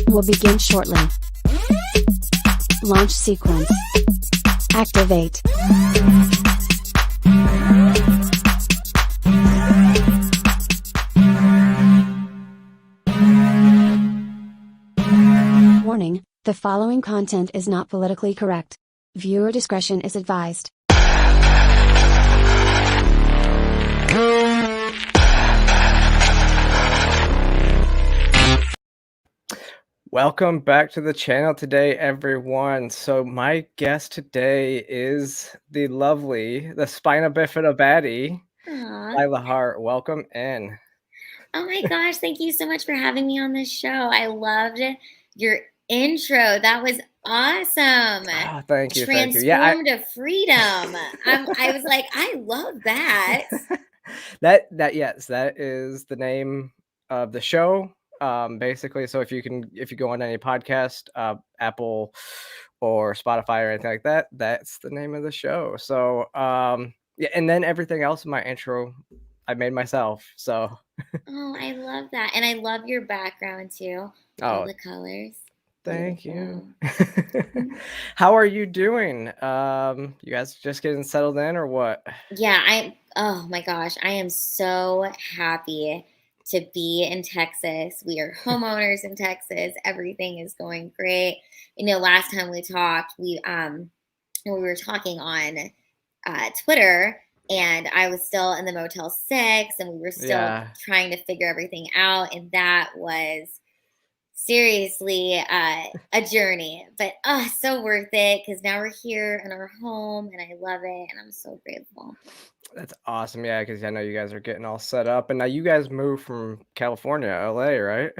will begin shortly. Launch sequence. Activate. Warning, the following content is not politically correct. Viewer discretion is advised. Welcome back to the channel today, everyone. So my guest today is the Spinabifida Baddie, Aw. Lila Hart. Welcome in. Oh my gosh, thank you so much for having me on this show. I loved your intro. That was awesome. Oh, thank you. Transform to freedom. I was like, I love that. Yes, that is the name of the show. Basically, so if you go on any podcast, Apple or Spotify or anything like that, that's the name of the show. So yeah, and then everything else in my intro I made myself. So Oh, I love that. And I love your background too. All oh, the colors. thank you. Beautiful. How are you doing? You guys just getting settled in or what? Yeah, oh my gosh, I am so happy to be in Texas. We are homeowners in Texas. Everything is going great. Last time we talked, we were talking on Twitter, and I was still in the Motel 6, and we were still Yeah. trying to figure everything out, and that was seriously a journey, but so worth it because now we're here in our home, and I love it, and I'm so grateful. That's awesome. Yeah, because I know you guys are getting all set up, and now you guys moved from California, LA, right?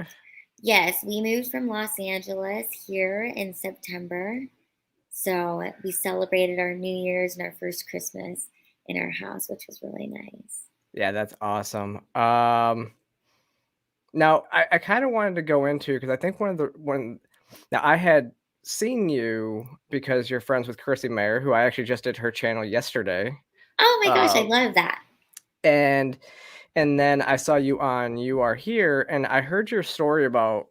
Yes, we moved from Los Angeles here in September. So we celebrated our New Year's and our first Christmas in our house, which was really nice. Yeah, that's awesome. Now I kind of wanted to go into because I think now I had seen you because you're friends with Chrissy Mayer, who I actually just did her channel yesterday. Oh my gosh, I Uh, love that. and then I saw you on You Are Here, and I heard your story about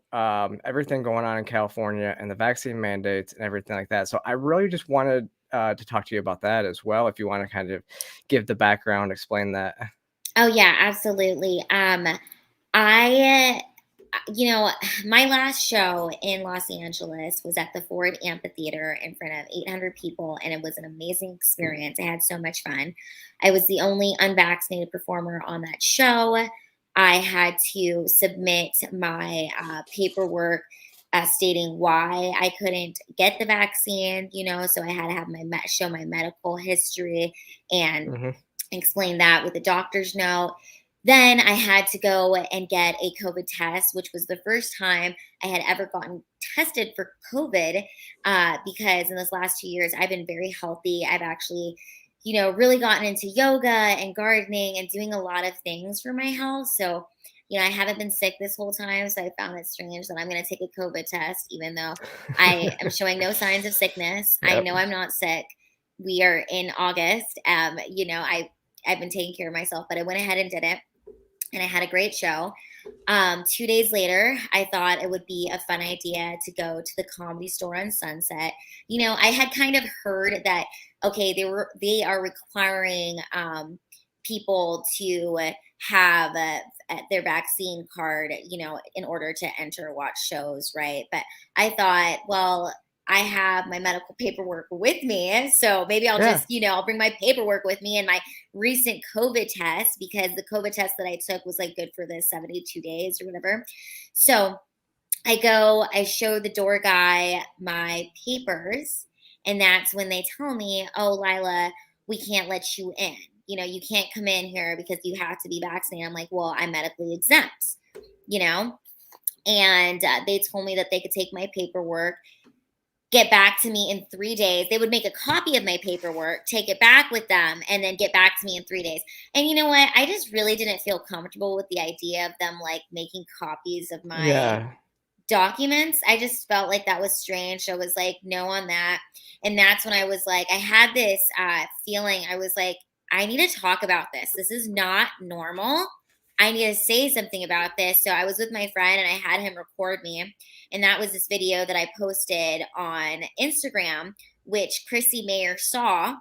everything going on in California and the vaccine mandates and everything like that. So I really just wanted to talk to you about that as well. If you want to kind of give the background, explain that. Oh yeah, absolutely. I my last show in Los Angeles was at the Ford Amphitheater in front of 800 people, and it was an amazing experience. I had so much fun. I was the only unvaccinated performer on that show. I had to submit my paperwork stating why I couldn't get the vaccine, so I had to have show my medical history and Hmm. explain that with a doctor's note. Then I had to go and get a COVID test, which was the first time I had ever gotten tested for COVID because in this last 2 years, I've been very healthy. I've actually, really gotten into yoga and gardening and doing a lot of things for my health. So, I haven't been sick this whole time. So I found it strange that I'm going to take a COVID test, even though I am showing no signs of sickness. I Yep. know I'm not sick. We are in August. I've been taking care of myself, but I went ahead and did it, and I had a great show. 2 days later, I thought it would be a fun idea to go to the Comedy Store on Sunset. I had kind of heard that they are requiring people to have their vaccine card, in order to enter watch shows, right? But I thought, well, I have my medical paperwork with me, so maybe I'll Yeah. just, I'll bring my paperwork with me and my recent COVID test, because the COVID test that I took was like good for the 72 days or whatever. So I show the door guy my papers, and that's when they tell me, oh, Lila, we can't let you in. You can't come in here because you have to be vaccinated. I'm like, well, I'm medically exempt, and they told me that they could take my paperwork, get back to me in 3 days. They would make a copy of my paperwork, take it back with them, and then get back to me in 3 days. And you know what? I just really didn't feel comfortable with the idea of them like making copies of my Yeah. documents. I just felt like that was strange. So I was like, no on that. And that's when I was like, I had this feeling. I was like, I need to talk about this. This is not normal. I need to say something about this. So I was with my friend and I had him record me. And that was this video that I posted on Instagram, which Chrissy Mayer saw.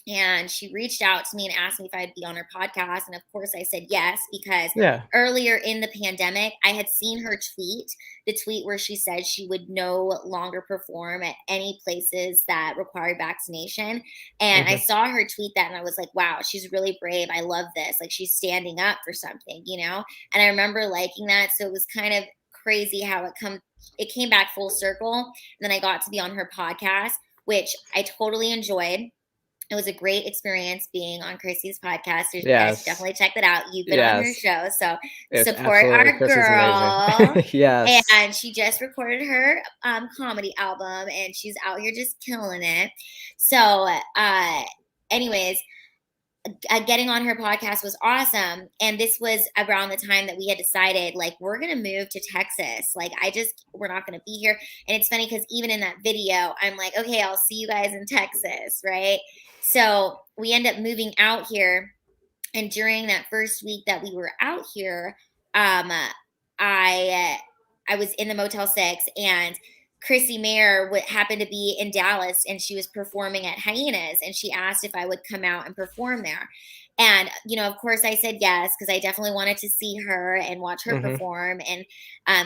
And she reached out to me and asked me if I'd be on her podcast. And of course I said yes, because earlier in the pandemic, I had seen her tweet, the tweet where she said she would no longer perform at any places that required vaccination. And I saw her tweet that and I was like, wow, she's really brave. I love this. Like, she's standing up for something, you know? And I remember liking that. So it was kind of crazy how it came back full circle. And then I got to be on her podcast, which I totally enjoyed. It was a great experience being on Chrissy's podcast. You guys should definitely check that out. You've been on her show, so support our girl. Yes. And she just recorded her comedy album, and she's out here just killing it. So, anyways, getting on her podcast was awesome. And this was around the time that we had decided, like, we're going to move to Texas. Like, we're not going to be here. And it's funny because even in that video, I'm like, okay, I'll see you guys in Texas, right? So we end up moving out here. And during that first week that we were out here, I was in the Motel 6, and Chrissy Mayer happened to be in Dallas, and she was performing at Hyenas, and she asked if I would come out and perform there. And, you know, of course I said yes, because I definitely wanted to see her and watch her perform and,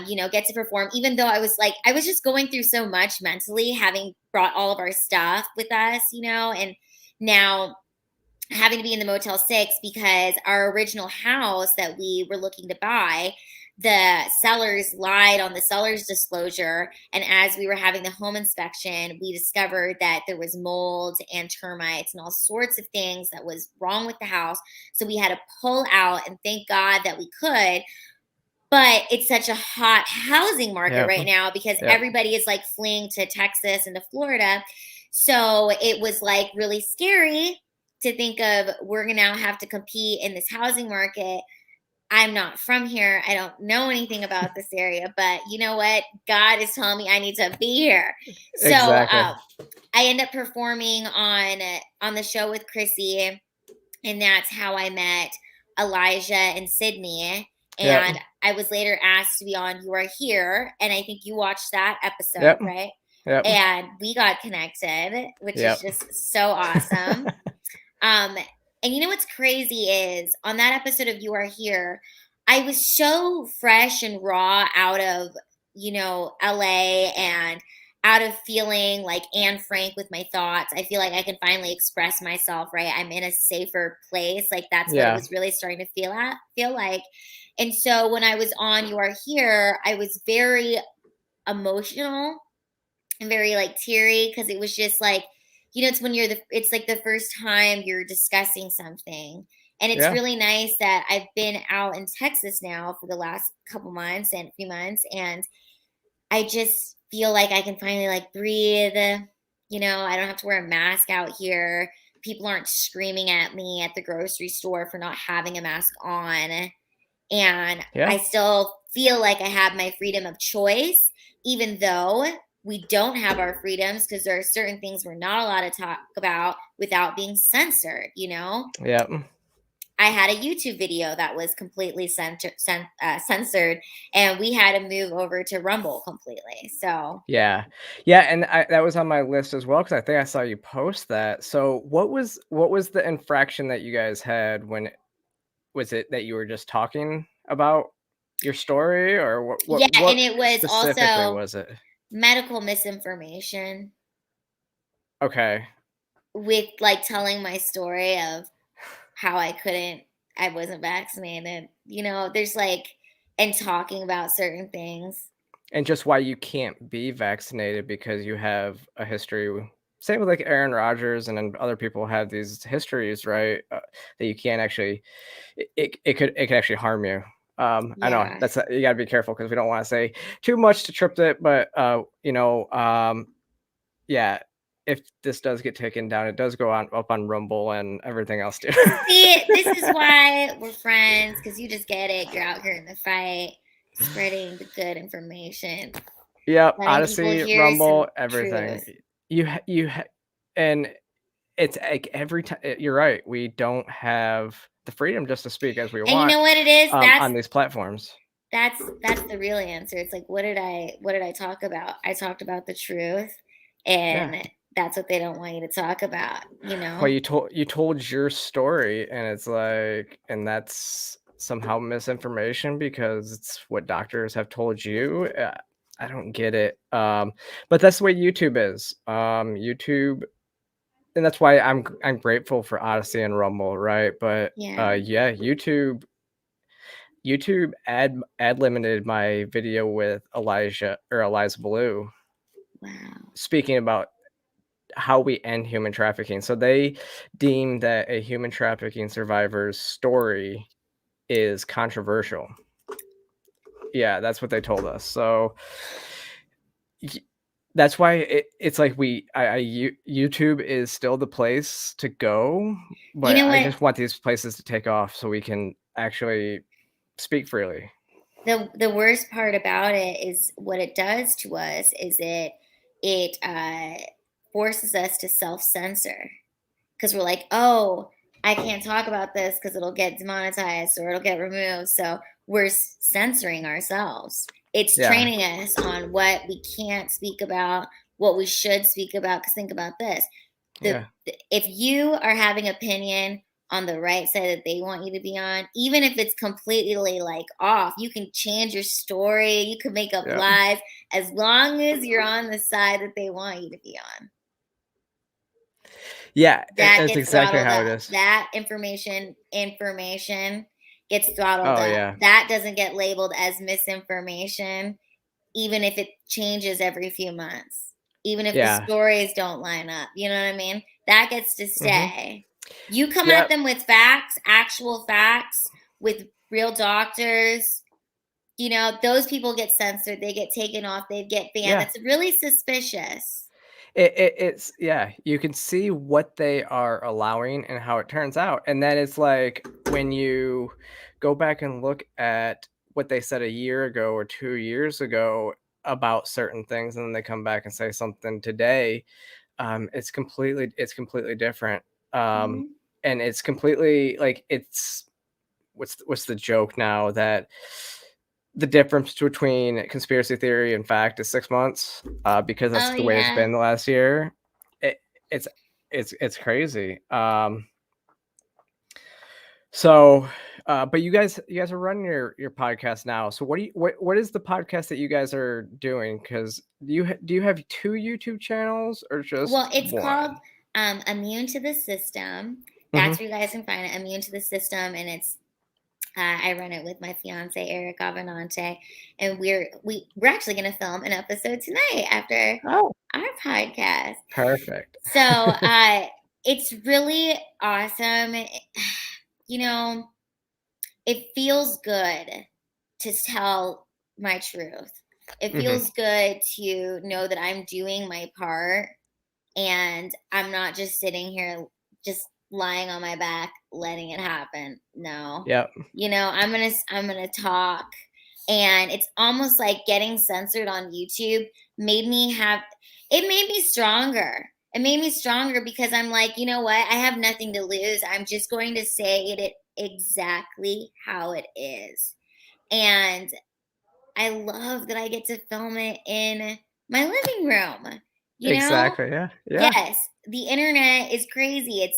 you know, get to perform, even though I was just going through so much mentally, having brought all of our stuff with us, you know, and now having to be in the Motel 6 because our original house that we were looking to buy, the sellers lied on the seller's disclosure. And as we were having the home inspection, we discovered that there was mold and termites and all sorts of things that was wrong with the house. So we had to pull out, and thank God that we could. But it's such a hot housing market right now because everybody is like fleeing to Texas and to Florida. So it was like really scary to think of, we're going to now have to compete in this housing market. I'm not from here. I don't know anything about this area, but you know what? God is telling me I need to be here. So I end up performing on the show with Chrissy, and that's how I met Elijah and Sydney. And I was later asked to be on You Are Here, and I think you watched that episode, right? And we got connected, which is just so awesome. And you know what's crazy is on that episode of You Are Here, I was so fresh and raw out of, you know, LA and out of feeling like Anne Frank with my thoughts. I feel like I can finally express myself, right? I'm in a safer place. Like that's what it was really starting to feel like. And so when I was on You Are Here, I was very emotional and very like teary because it was just like, you know, it's when it's like the first time you're discussing something. And it's really nice that I've been out in Texas now for the last couple months and few months. And I just feel like I can finally like breathe. You know, I don't have to wear a mask out here. People aren't screaming at me at the grocery store for not having a mask on. And I still feel like I have my freedom of choice, even though we don't have our freedoms, because there are certain things we're not allowed to talk about without being censored, you know? I had a YouTube video that was completely censored, and we had to move over to Rumble completely. So and that was on my list as well, because I think I saw you post that. So what was the infraction that you guys had? When was it that you were just talking about your story, or what and it was specifically also was it? Medical misinformation. Okay. With like telling my story of how I wasn't vaccinated, you know, there's like, and talking about certain things. And just why you can't be vaccinated because you have a history. Same with like Aaron Rodgers, and then other people have these histories, right? That you can't actually, it could actually harm you. I know you gotta be careful because we don't want to say too much to trip it, but you know, if this does get taken down, it does go up on Rumble and everything else too. See, this is why we're friends, because you just get it. You're out here in the fight, spreading the good information. Odyssey, Rumble, everything. And it's like every time you're right, we don't have the freedom just to speak as we And you want know what it is? on these platforms. That's the real answer. It's like, what did I talk about? I talked about the truth, and that's what they don't want you to talk about, you know? Well, you told your story, and it's like, and that's somehow misinformation because it's what doctors have told you. I don't get it. But that's the way YouTube is. YouTube, and that's why I'm grateful for Odyssey and Rumble, right? But Yeah. YouTube ad limited my video with Eliza Blue, Wow. speaking about how we end human trafficking. So they deem that a human trafficking survivor's story is controversial. Yeah, that's what they told us. So that's why it's like YouTube is still the place to go, but You know I what? just want these places to take off so we can actually speak freely. The worst part about it is what it does to us is it forces us to self-censor, because we're like, oh, I can't talk about this because it'll get demonetized or it'll get removed. So we're censoring ourselves. It's training us on what we can't speak about, what we should speak about. Because think about this. If you are having opinion on the right side that they want you to be on, even if it's completely like off, you can change your story. You can make up lies as long as you're on the side that they want you to be on. Yeah, That that's exactly how it is. That information gets throttled up. Yeah. That doesn't get labeled as misinformation, even if it changes every few months. Even if the stories don't line up. You know what I mean? That gets to stay. You come at them with facts, actual facts, with real doctors. You know, those people get censored. They get taken off. They get banned. That's really suspicious. It's you can see what they are allowing and how it turns out. And then it's like when you go back and look at what they said a year ago or 2 years ago about certain things, and then they come back and say something today, it's completely different. And it's completely like, it's what's the joke now that the difference between conspiracy theory and fact is 6 months, because that's the way it's been the last year. It's crazy. So, but you guys are running your podcast now. So what is the podcast that you guys are doing? Because do you have 2 YouTube channels or just well, it's one? called Immune to the System. That's where you guys can find it, Immune to the System, and it's I run it with my fiance Eric Avenante, and we're actually going to film an episode tonight after our podcast. Perfect. So it's really awesome. You know, it feels good to tell my truth. It feels good to know that I'm doing my part, and I'm not just sitting here just lying on my back letting it happen. No. You know, I'm gonna talk. And it's almost like getting censored on YouTube made me stronger. It made me stronger because I'm like, you know what? I have nothing to lose. I'm just going to say it exactly how it is. And I love that I get to film it in my living room. You know? Exactly. Yeah. Yes, the internet is crazy.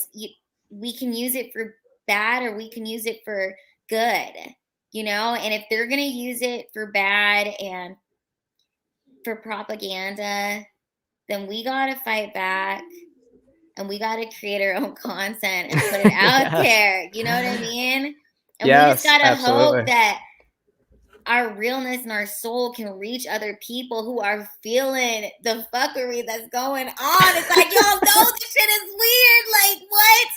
We can use it for bad or we can use it for good, you know? And if they're going to use it for bad and for propaganda, then we got to fight back and we got to create our own content and put it out there. You know what I mean? And we just got to hope that our realness and our soul can reach other people who are feeling the fuckery that's going on. It's like, y'all know this shit is weird. Like, what?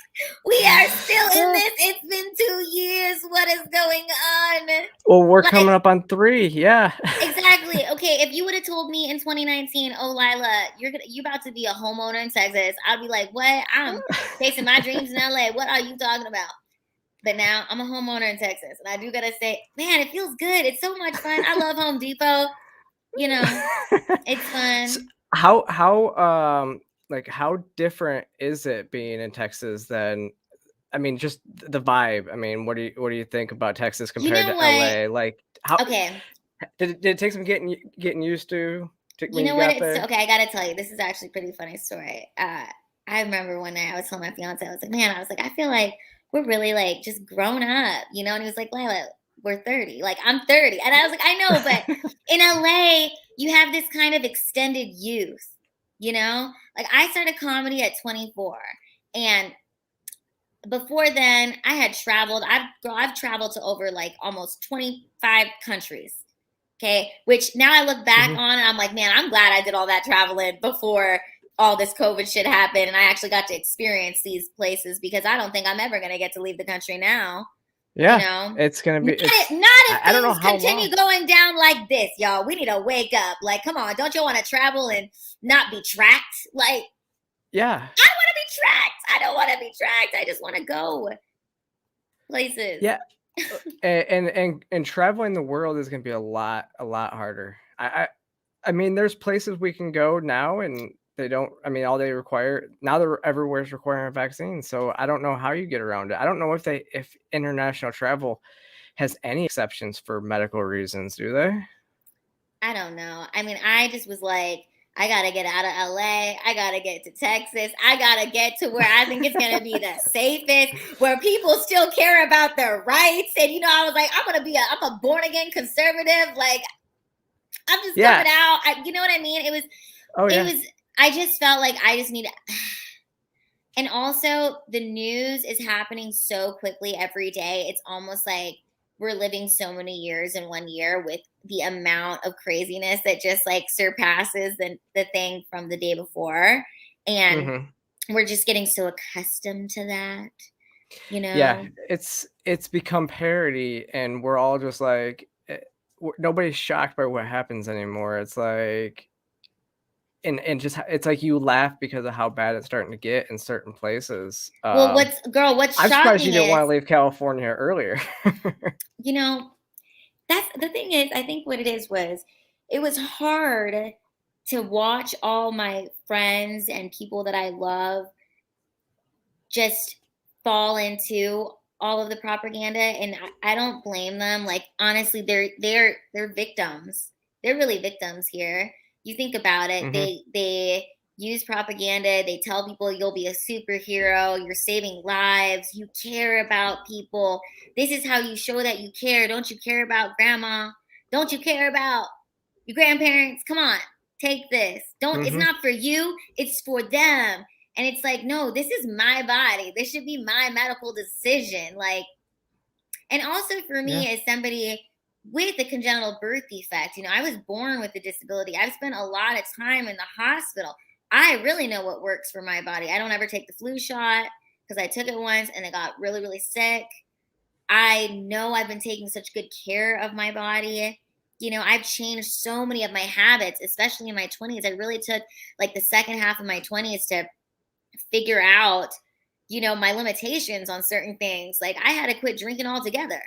We are still in this. It's been 2 years. What is going on? Well, we're coming up on 3. Yeah. Exactly. Okay, if you would have told me in 2019, oh, Lila, you about to be a homeowner in Texas, I'd be like, what? I'm chasing my dreams in LA. What are you talking about? But now I'm a homeowner in Texas, and I do gotta say, man, it feels good. It's so much fun. I love Home Depot. You know, it's fun. So how like how different is it being in Texas than, I mean, just the vibe. I mean, what do you think about Texas You compared know to what? LA? Like how Okay. did it take some getting used to You when you know what? got It's there? okay. I gotta tell you, this is actually a pretty funny story. I remember one night I was telling my fiance, I was like, man, I was like, I feel like we're really like just grown up, you know? And he was like, Lila, we're 30. Like, I'm 30. And I was like, I know, but in LA, you have this kind of extended youth, you know? Like, I started comedy at 24. And before then, I had traveled. I've traveled to over like almost 25 countries. Okay. Which now I look back Mhm. on and I'm like, man, I'm glad I did all that traveling before all this COVID shit happened. And I actually got to experience these places because I don't think I'm ever going to get to leave the country now. You Yeah, know, it's gonna be. not if I don't know things how continue long. going down like this, y'all. We need to wake up. Like, come on. Don't you want to travel and not be tracked? Like, Yeah, I want to be tracked. I don't want to be tracked. I just want to go places. yeah. And traveling the world is gonna be a lot harder. I mean, there's places we can go now, and they don't. I mean, all they require now, they're everywhere's requiring a vaccine. So I don't know how you get around it. I don't know if international travel has any exceptions for medical reasons. Do they? I don't know. I mean, I just was like, I gotta get out of LA. I gotta get to Texas. I gotta get to where I think it's gonna be the safest, where people still care about their rights. And I was like, I'm a born again conservative. Like, I'm just Yeah. coming out. You know what I mean? Oh It yeah. was. I just felt like I just need. And also, the news is happening so quickly every day. It's almost like we're living so many years in one year with the amount of craziness that just like surpasses the thing from the day before. And Hmm. we're just getting so accustomed to that, you Yeah. know? It's become parody, and we're all just like, nobody's shocked by what happens anymore. It's like, and just it's like you laugh because of how bad it's starting to get in certain places. Well, what's I'm surprised you shocking didn't is, want to leave California earlier. you know, that's the thing is, I think what it is was it was hard to watch all my friends and people that I love just fall into all of the propaganda, and I don't blame them. Like, honestly, they're victims. They're really victims here. You think about it. Hmm. They use propaganda. They tell people you'll be a superhero, you're saving lives, you care about people. This is how you show that you care. Don't you care about grandma? Don't you care about your grandparents? Come on, take this. Don't It's Hmm. not for you, it's for them. And it's like, no, this is my body. This should be my medical decision. Like, and also for Yeah. me as somebody with a congenital birth defect, I was born with a disability. I've spent a lot of time in the hospital. I really know what works for my body. I don't ever take the flu shot because I took it once and I got really, really sick. I know I've been taking such good care of my body. I've changed so many of my habits, especially in my 20s. I really took like the second half of my 20s to figure out, my limitations on certain things. Like, I had to quit drinking altogether.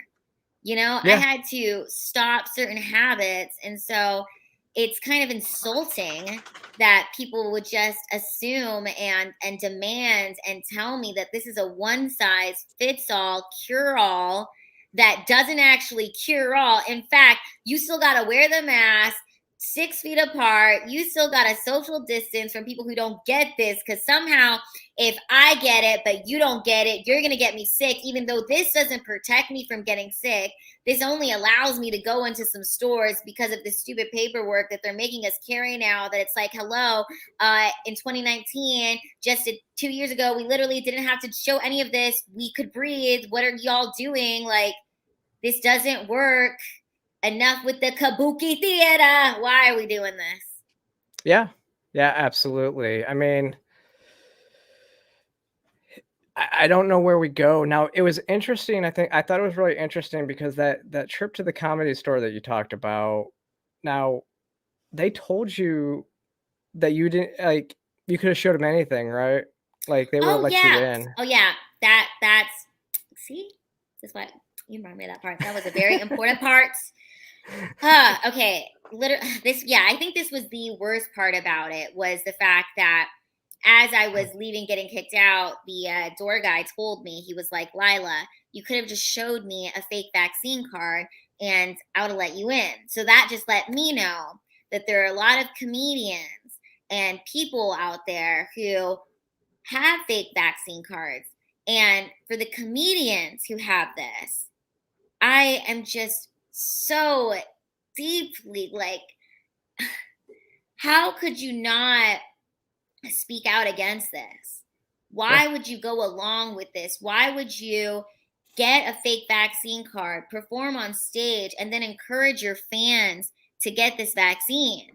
I Yeah. had to stop certain habits. And so it's kind of insulting that people would just assume and demand and tell me that this is a one size fits all cure all that doesn't actually cure all. In fact, you still got to wear the mask 6 feet apart. You still got to social distance from people who don't get this, because somehow if I get it, but you don't get it, you're going to get me sick, even though this doesn't protect me from getting sick. This only allows me to go into some stores because of this stupid paperwork that they're making us carry now, that it's like, hello, in 2019, just 2 years ago, we literally didn't have to show any of this. We could breathe. What are y'all doing? Like, this doesn't work. Enough with the kabuki theater. Why are we doing this? Yeah. Yeah, absolutely. I mean, I don't know where we go. Now, it was interesting. I thought it was really interesting because that trip to the comedy store that you talked about. Now, they told you that you didn't like you could have showed them anything, right? Like they would have Oh let you yeah. in. Oh yeah. That's see? That's what you remind me of that part. That was a very important part. Okay. Literally, I think this was the worst part about it, was the fact that as I was leaving, getting kicked out, the door guy told me, he was like, Lila, you could have just showed me a fake vaccine card and I would have let you in. So that just let me know that there are a lot of comedians and people out there who have fake vaccine cards. And for the comedians who have this, I am just so deeply like, how could you not speak out against this? Why would you go along with this? Why would you get a fake vaccine card, perform on stage, and then encourage your fans to get this vaccine?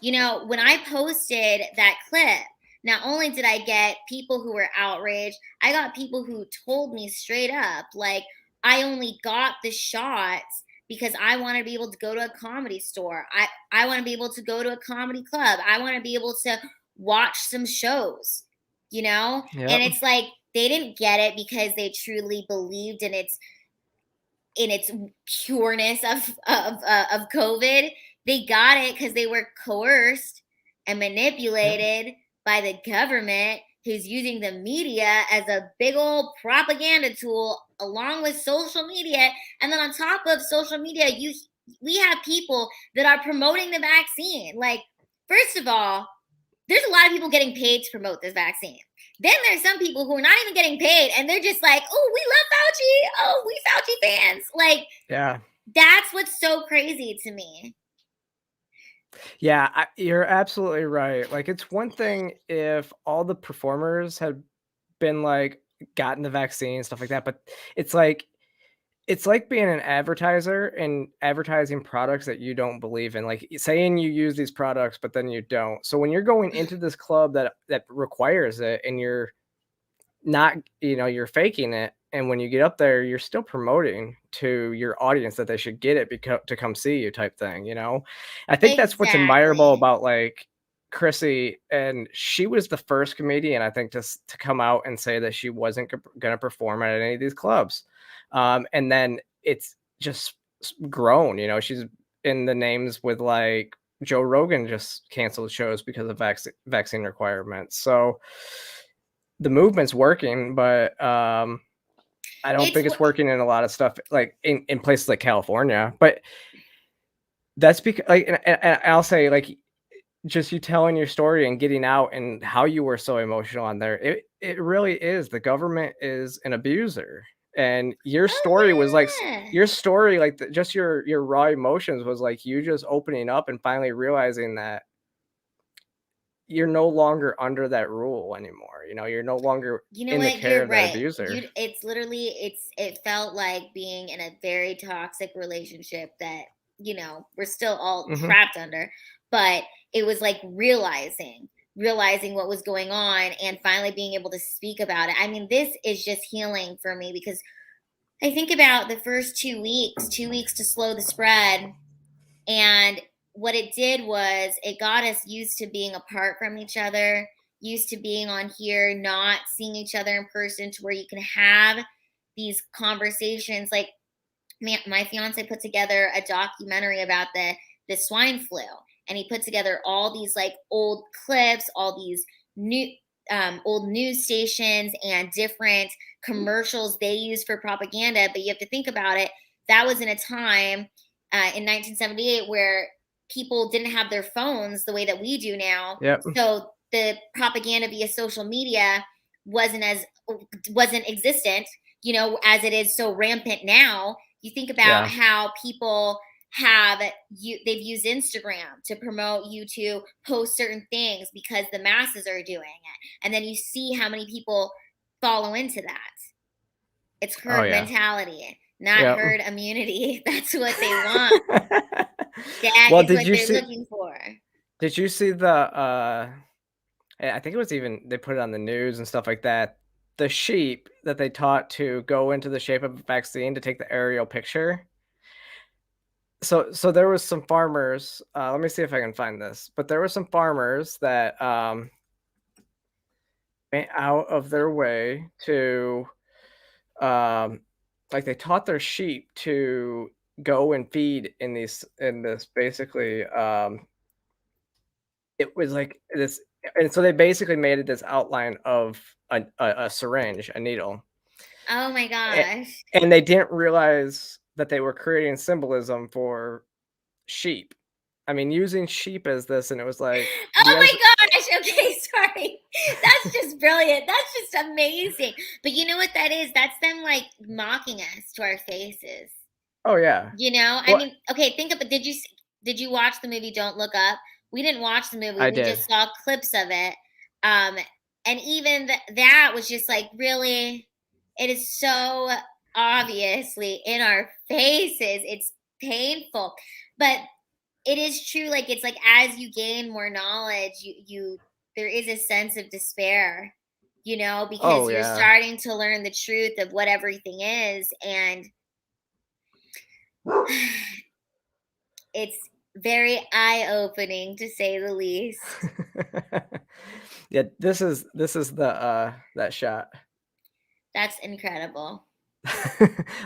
You know, when I posted that clip, not only did I get people who were outraged, I got people who told me straight up, like, I only got the shots because I want to be able to go to a comedy store. I want to be able to go to a comedy club. I want to be able to watch some shows, you know? Yep. And it's like they didn't get it because they truly believed in its pureness of COVID. They got it because they were coerced and manipulated by the government, who's using the media as a big old propaganda tool along with social media. And then on top of social media, we have people that are promoting the vaccine. Like, first of all, there's a lot of people getting paid to promote this vaccine. Then there's some people who are not even getting paid, and they're just like, oh, we love Fauci. Oh, we Fauci fans. Like, Yeah. That's what's so crazy to me. Yeah, you're absolutely right. Like, it's one thing if all the performers had been like gotten the vaccine, stuff like that, but it's like being an advertiser and advertising products that you don't believe in, like saying you use these products but then you don't. So when you're going into this club that requires it and you're not, you're faking it, and when you get up there you're still promoting to your audience that they should get it to come see you, type thing. I think that's what's admirable about like Chrissy, and she was the first comedian, I think, to come out and say that she wasn't going to perform at any of these clubs. And then it's just grown. She's in the names with like Joe Rogan just canceled shows because of vaccine requirements. So the movement's working, but I don't think it's working in a lot of stuff, like in places like California. But that's because, like, and I'll say, like, just you telling your story and getting out and how you were so emotional on there, it really is. The government is an abuser. And your story was like just your raw emotions was like you just opening up and finally realizing that you're no longer under that rule anymore. You're no longer in the care of that abuser. It's literally, it felt like being in a very toxic relationship that, we're still all trapped under. But it was like realizing what was going on and finally being able to speak about it. I mean, this is just healing for me, because I think about the first 2 weeks to slow the spread. And what it did was it got us used to being apart from each other, used to being on here, not seeing each other in person, to where you can have these conversations. Like, my fiance put together a documentary about the swine flu. And he put together all these like old clips, all these new old news stations and different commercials they use for propaganda. But you have to think about it. That was in a time in 1978 where people didn't have their phones the way that we do now. Yep. So the propaganda via social media wasn't existent, as it is so rampant now. You think about how people they've used Instagram to promote you to post certain things because the masses are doing it. And then you see how many people follow into that. It's herd mentality, not herd immunity. That's what they want. That is what they're looking for. Did you see the I think it was even, they put it on the news and stuff like that, the sheep that they taught to go into the shape of a vaccine to take the aerial picture? So there was some farmers, let me see if I can find this, but there were some farmers that went out of their way to like they taught their sheep to go and feed in this basically it was like this And so they basically made it this outline of a syringe, a needle. Oh my gosh. And they didn't realize that they were creating symbolism for sheep. I mean, using sheep as this, and it was like, Oh my gosh. Okay, sorry. That's just brilliant. That's just amazing. But you know what that is? That's them like mocking us to our faces. Oh yeah. You know? Well, I mean, okay, think of it. Did you watch the movie Don't Look Up? We didn't watch the movie. I We did. just saw clips of it. And even that was just like, really, it is so obviously in our faces. It's painful. But it is true, like it's like as you gain more knowledge, you there is a sense of despair, you know, because Oh you're yeah. starting to learn the truth of what everything is, and it's very eye-opening to say the least. Yeah, this is the that shot. That's incredible.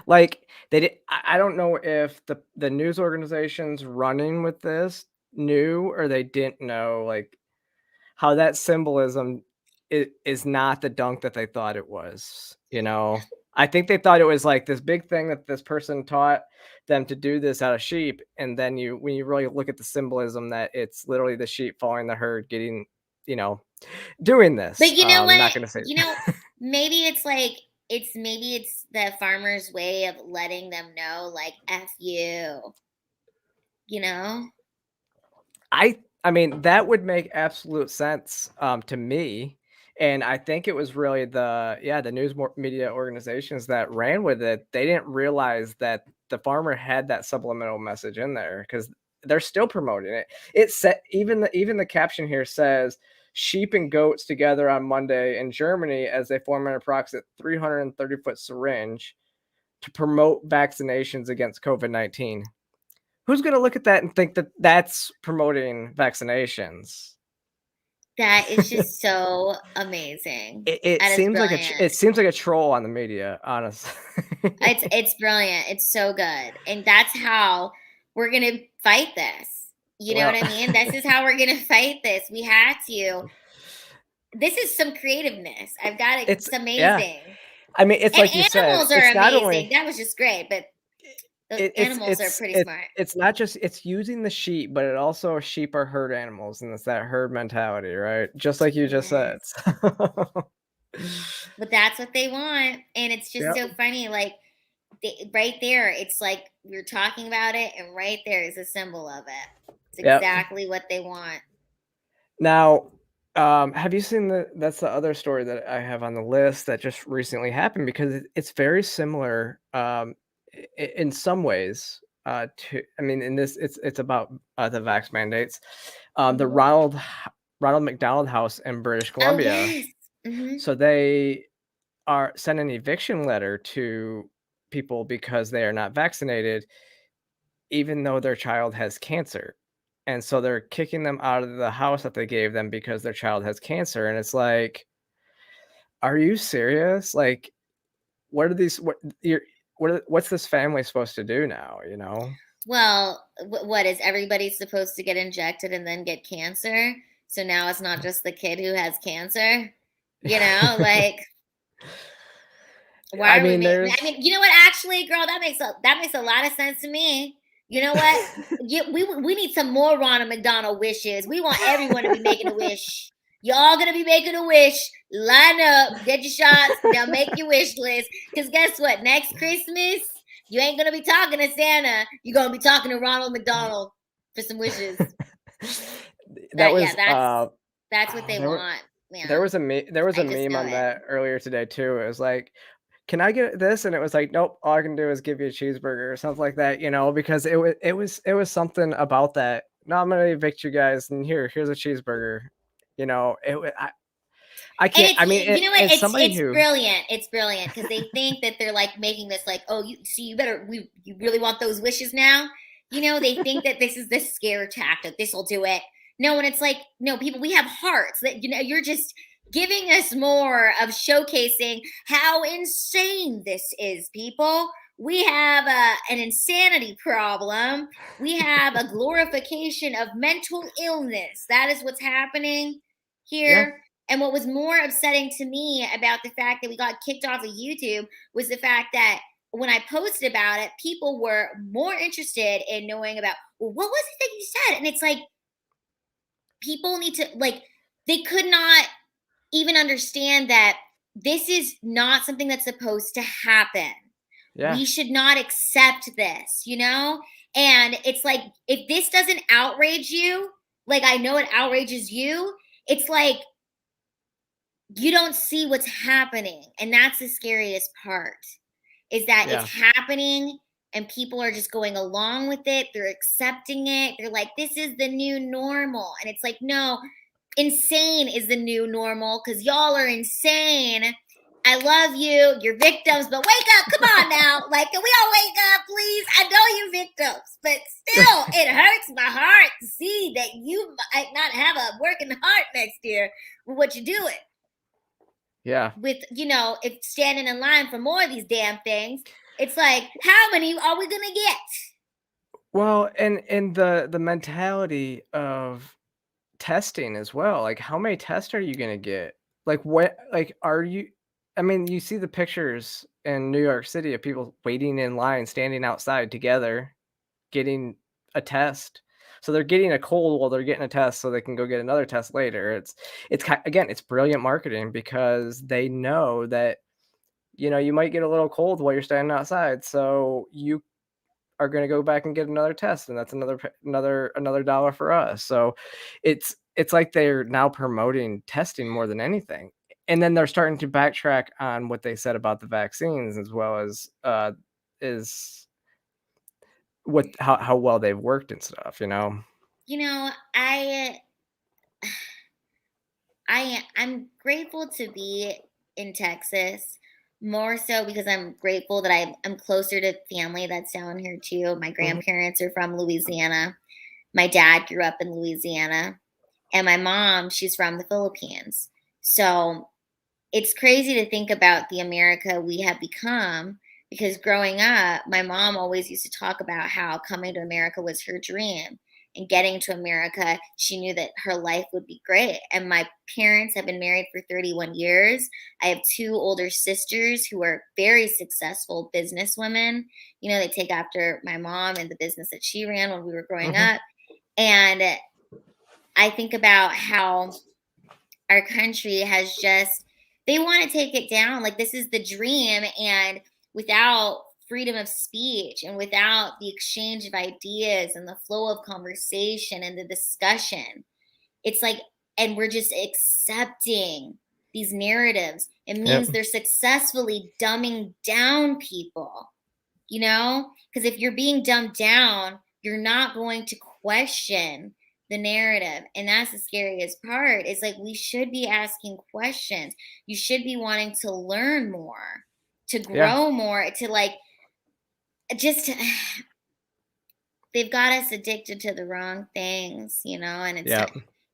Like they did. I don't know if the news organizations running with this knew or they didn't know, like how that symbolism is not the dunk that they thought it was. You know, I think they thought it was like this big thing that this person taught them to do this out of sheep, and then when you really look at the symbolism, that it's literally the sheep following the herd, getting, you know, doing this. But you know I'm not what? gonna say. You know, maybe it's like maybe it's the farmer's way of letting them know, like, F you. You know? I mean, that would make absolute sense to me. And I think it was really the news media organizations that ran with it. They didn't realize that the farmer had that subliminal message in there, because they're still promoting it. It said, even the caption here says, sheep and goats together on Monday in Germany as they form an approximate 330-foot syringe to promote vaccinations against COVID-19. Who's going to look at that and think that that's promoting vaccinations? That is just so amazing. It That is seems like brilliant. a troll on the media, honestly. It's brilliant. It's so good. And that's how we're gonna fight this. You know Well, what I mean? This is how we're gonna fight this. We had to. This is some creativeness. I've got it. it's It's yeah. amazing. I mean, it's And like you said, animals are it's not amazing. only That was just great, but the it, animals are pretty smart. it's not just it's using the sheep, but it also sheep are herd animals, and it's that herd mentality, right? Just like you just said. Yes. But that's what they want. And it's just Yep. so funny. Like right there, it's like we're talking about it, and right there is a symbol of it. It's Yep. exactly what they want. Now, have you seen that's the other story that I have on the list that just recently happened, because it's very similar in some ways to, I mean, in this it's about the vax mandates. The Mhm. Ronald McDonald house in British Oh, Columbia. yes. Mhm. So they are sent an eviction letter to people because they are not vaccinated, even though their child has cancer. And so they're kicking them out of the house that they gave them because their child has cancer. And it's like, are you serious? Like, what are these? What's this family supposed to do now? You know? Well, what is everybody supposed to get injected and then get cancer? So now it's not just the kid who has cancer. You know, like why I are we mean, making? I there's mean, you know what? Actually, girl, that makes a lot of sense to me. You know what? We need some more Ronald McDonald wishes. We want everyone to be making a wish. Y'all gonna be making a wish. Line up, get your shots. Now make your wish list. Because guess what? Next Christmas, you ain't gonna be talking to Santa. You're gonna be talking to Ronald McDonald for some wishes. that was That's what they want, there man. was a I just meme know on it. that earlier today too. It was like, can I get this? And it was like, nope, all I can do is give you a cheeseburger or something like that, you know, because it was something about that. No, I'm gonna evict you guys, and here's a cheeseburger. You know, I And can't. it's I mean, you know what? as somebody It's who brilliant. It's brilliant because they think that they're like making this like, oh, you really want those wishes now? You know, they think that this is the scare tactic. This will do it. No, and it's like, no, people, we have hearts that, you know, you're just giving us more of showcasing how insane this is, people. We have an insanity problem. We have a glorification of mental illness. That is what's happening here. And what was more upsetting to me about the fact that we got kicked off of YouTube was the fact that when I posted about it, people were more interested in knowing about, well, what was it that you said? And it's like, people need to, like, they could not even understand that this is not something that's supposed to happen. Yeah. We should not accept this, you know? And it's like, if this doesn't outrage you, like I know it outrages you, it's like, you don't see what's happening. And that's the scariest part, is that it's happening and people are just going along with it. They're accepting it. They're like, this is the new normal. And it's like, no, insane is the new normal because y'all are insane. I love you. You're victims, but wake up. Come on now. Like, can we all wake up, please? I know you're victims, but still, it hurts my heart to see that you might not have a working heart next year with what you're doing. Yeah. With, you know, if standing in line for more of these damn things, it's like, how many are we going to get? Well, and the mentality of testing as well. Like, how many tests are you going to get? Like, what, like, are you, I mean, you see the pictures in New York City of people waiting in line, standing outside together, getting a test. So they're getting a cold while they're getting a test so they can go get another test later. Again, it's brilliant marketing because they know that, you know, you might get a little cold while you're standing outside. So you are going to go back and get another test, and that's another dollar for us. So it's like they're now promoting testing more than anything. And then they're starting to backtrack on what they said about the vaccines, as well as is what how well they've worked and stuff, you know. You know, I'm grateful to be in Texas, more so because I'm grateful that I'm closer to family that's down here too. My grandparents are from Louisiana. My dad grew up in Louisiana, and my mom, she's from the Philippines. So it's crazy to think about the America we have become, because growing up, my mom always used to talk about how coming to America was her dream. And getting to America, she knew that her life would be great. And my parents have been married for 31 years. I have 2 older sisters who are very successful businesswomen. You know, they take after my mom and the business that she ran when we were growing up. And I think about how our country has just, they want to take it down. Like, this is the dream. And without freedom of speech and without the exchange of ideas and the flow of conversation and the discussion, it's like, and we're just accepting these narratives. It means they're successfully dumbing down people, you know? Because if you're being dumbed down, you're not going to question the narrative. And that's the scariest part. It's like, we should be asking questions. You should be wanting to learn more, to grow more, to like, just, they've got us addicted to the wrong things, you know? And it's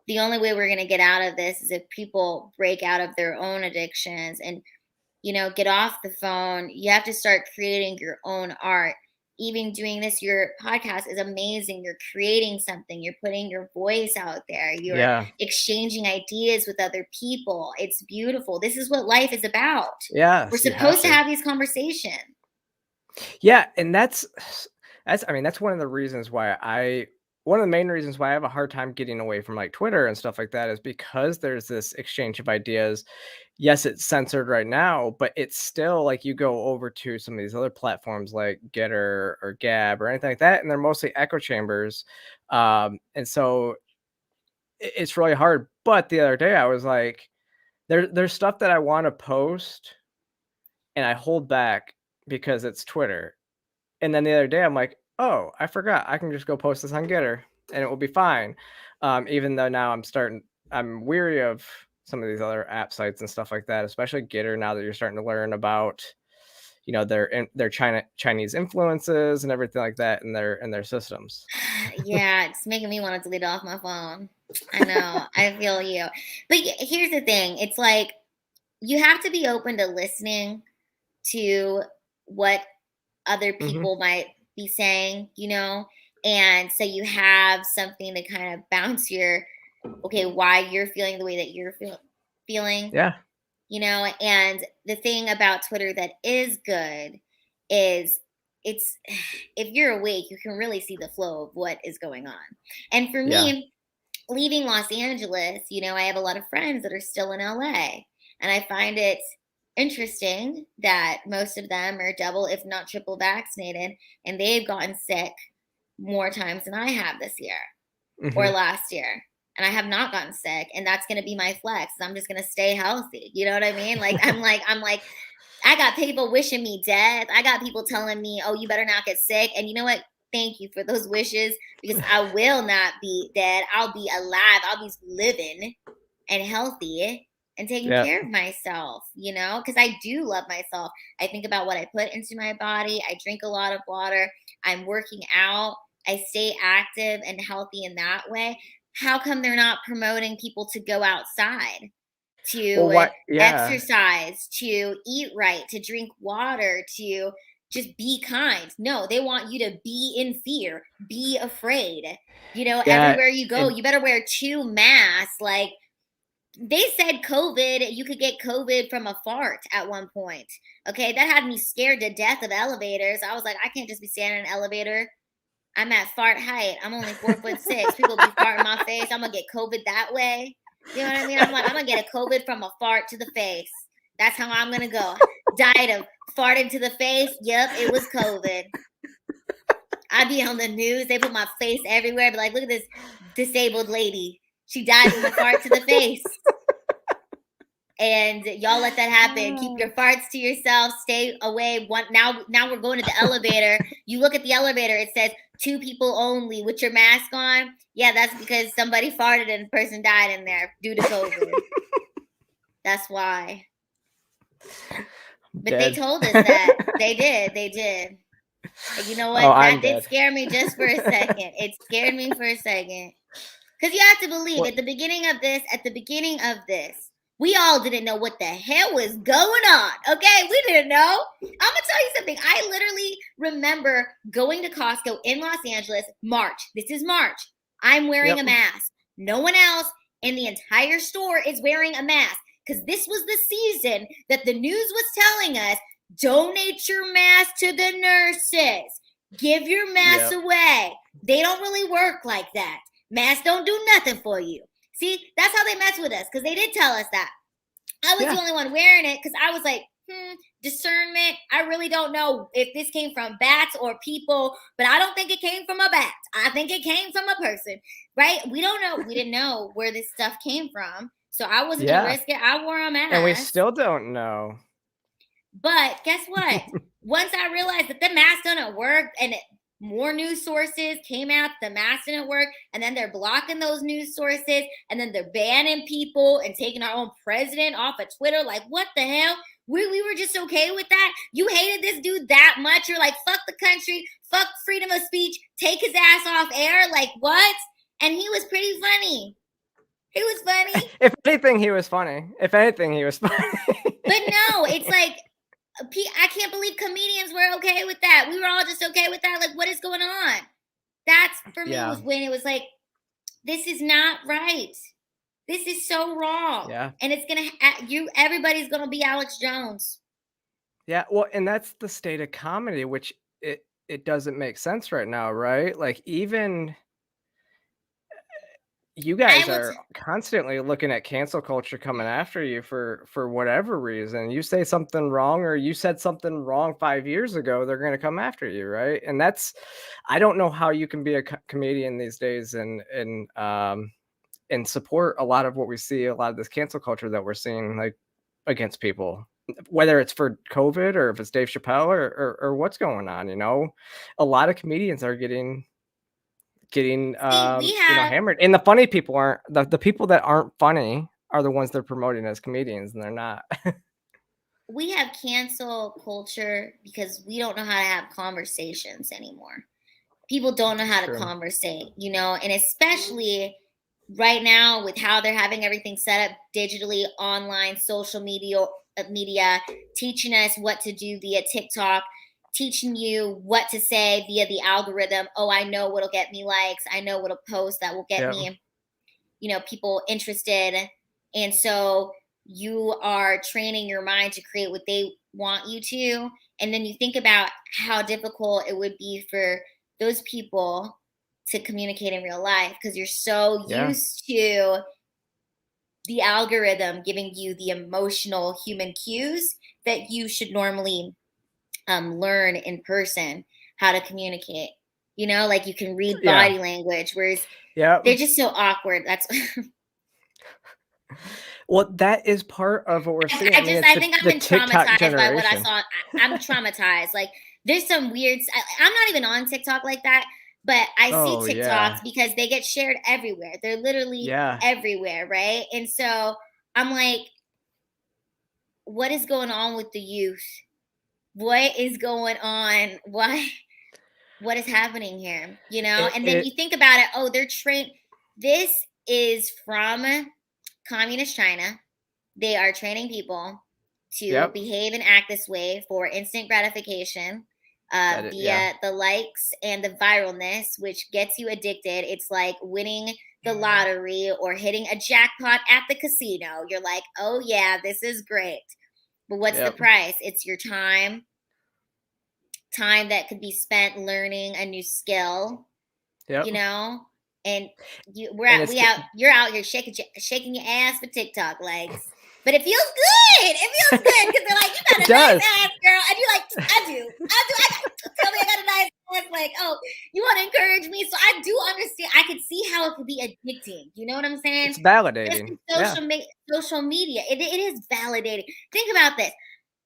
the only way we're going to get out of this is if people break out of their own addictions and, you know, get off the phone. You have to start creating your own art. Even doing this, your podcast is amazing. You're creating something. You're putting your voice out there. You're exchanging ideas with other people. It's beautiful. This is what life is about. Yes, we're supposed to have these conversations. Yeah, and that's I mean, that's one of the main reasons why I have a hard time getting away from like Twitter and stuff like that, is because there's this exchange of ideas. Yes, it's censored right now, but it's still like, you go over to some of these other platforms like Getter or Gab or anything like that, and they're mostly echo chambers. And so it's really hard. But the other day I was like, there's stuff that I want to post and I hold back because it's Twitter. And then the other day I'm like, oh, I forgot. I can just go post this on Getter and it will be fine. Even though now I'm weary of some of these other app sites and stuff like that, especially Getter, now that you're starting to learn about, you know, their Chinese influences and everything like that in their systems. Yeah, it's making me want to delete off my phone. I know. I feel you. But here's the thing. It's like, you have to be open to listening to what other people might be saying, you know? And so you have something to kind of bounce your okay, why you're feeling the way that you're feeling. Yeah. You know, and the thing about Twitter that is good is it's if you're awake, you can really see the flow of what is going on. And for me, leaving Los Angeles, you know, I have a lot of friends that are still in LA. And I find it interesting that most of them are double, if not triple vaccinated, and they've gotten sick more times than I have this year or last year. And I have not gotten sick, and that's going to be my flex. I'm just going to stay healthy. You know what I mean? Like, I'm like, I got people wishing me death. I got people telling me, oh, you better not get sick. And you know what? Thank you for those wishes, because I will not be dead. I'll be alive. I'll be living and healthy and taking care of myself, you know, because I do love myself. I think about what I put into my body. I drink a lot of water. I'm working out. I stay active and healthy in that way. How come they're not promoting people to go outside, to exercise, to eat right, to drink water, to just be kind? No, they want you to be in fear, be afraid. You know, everywhere you go, you better wear 2 masks. Like, they said COVID, you could get COVID from a fart at one point. Okay, that had me scared to death of elevators. I was like, I can't just be standing in an elevator. I'm at fart height. I'm only 4'6". People be farting my face. I'm gonna get COVID that way. You know what I mean? I'm like, I'm gonna get a COVID from a fart to the face. That's how I'm gonna go. Died of farting to the face. Yep, it was COVID. I'd be on the news. They put my face everywhere. Be like, look at this disabled lady. She died from a fart to the face. And y'all let that happen. Keep your farts to yourself. Stay away. Now we're going to the elevator. You look at the elevator. It says 2 people only with your mask on. Yeah, that's because somebody farted and a person died in there due to COVID. That's why. But they told us that. They did. And you know what? That did scare me just for a second. It scared me for a second. Because you have to believe at the beginning of this, we all didn't know what the hell was going on. Okay, we didn't know. I'm going to tell you something. I literally remember going to Costco in Los Angeles, March. This is March. I'm wearing a mask. No one else in the entire store is wearing a mask, because this was the season that the news was telling us, donate your mask to the nurses. Give your masks away. They don't really work like that. Masks don't do nothing for you. See, that's how they mess with us, because they did tell us that. I was the only one wearing it, because I was like, discernment. I really don't know if this came from bats or people, but I don't think it came from a bat. I think it came from a person, right? We don't know. We didn't know where this stuff came from. So I wasn't going to risk it. I wore a mask. And we still don't know. But guess what? Once I realized that the mask didn't work, and more news sources came out, the mask didn't work, and then they're blocking those news sources, and then they're banning people and taking our own president off of Twitter. Like, what the hell? We were just okay with that? You hated this dude that much? You're like, fuck the country, fuck freedom of speech, take his ass off air? Like, what? And he was pretty funny. He was funny. If anything, he was funny. But no, it's like, I can't believe comedians were okay with that. We were all just okay with that. Like, what is going on? That's, for me, was when it was like, this is not right. This is so wrong. Yeah. And it's going to, everybody's going to be Alex Jones. Yeah. Well, and that's the state of comedy, which it doesn't make sense right now, right? Like, even you guys are constantly looking at cancel culture coming after you for whatever reason. You say something wrong, or you said something wrong 5 years ago, they're going to come after you, right? And that's, I don't know how you can be a comedian these days and support a lot of what we see, a lot of this cancel culture that we're seeing, like, against people, whether it's for COVID or if it's Dave Chappelle or what's going on. You know, a lot of comedians are getting hammered, and the funny people aren't the people that aren't funny are the ones they're promoting as comedians, and they're not. We have cancel culture because we don't know how to have conversations anymore. People don't know how to conversate, you know, and especially right now with how they're having everything set up digitally, online, social media, teaching us what to do via TikTok, teaching you what to say via the algorithm. Oh, I know what'll get me likes. I know what'll post that will get me. people interested. And so you are training your mind to create what they want you to. And then you think about how difficult it would be for those people to communicate in real life, because you're so used to the algorithm giving you the emotional human cues that you should normally learn in person how to communicate. Like you can read body language, whereas they're just so awkward. That's well, that is part of what we're seeing. I think I've been traumatized by what I saw. I'm traumatized. Like there's some weird. I'm not even on TikTok like that, but I see TikToks because they get shared everywhere. They're literally everywhere, right? And so I'm like, what is going on with the youth? What is going on? What is happening here? And then you think about it. Oh, they're trained. This is from communist China. They are training people to behave and act this way for instant gratification via the likes and the viralness, which gets you addicted. It's like winning the lottery or hitting a jackpot at the casino. You're like, oh yeah, this is great. But what's the price? It's your time that could be spent learning a new skill, and you're out here shaking your ass for TikTok likes. But it feels good. It feels good because they're like, you got a nice ass, girl. And you're like, I do. Tell me I got a nice ass. Like, oh, you want to encourage me? So I do understand. I could see how it could be addicting. You know what I'm saying? It's validating. Social media. It is validating. Think about this.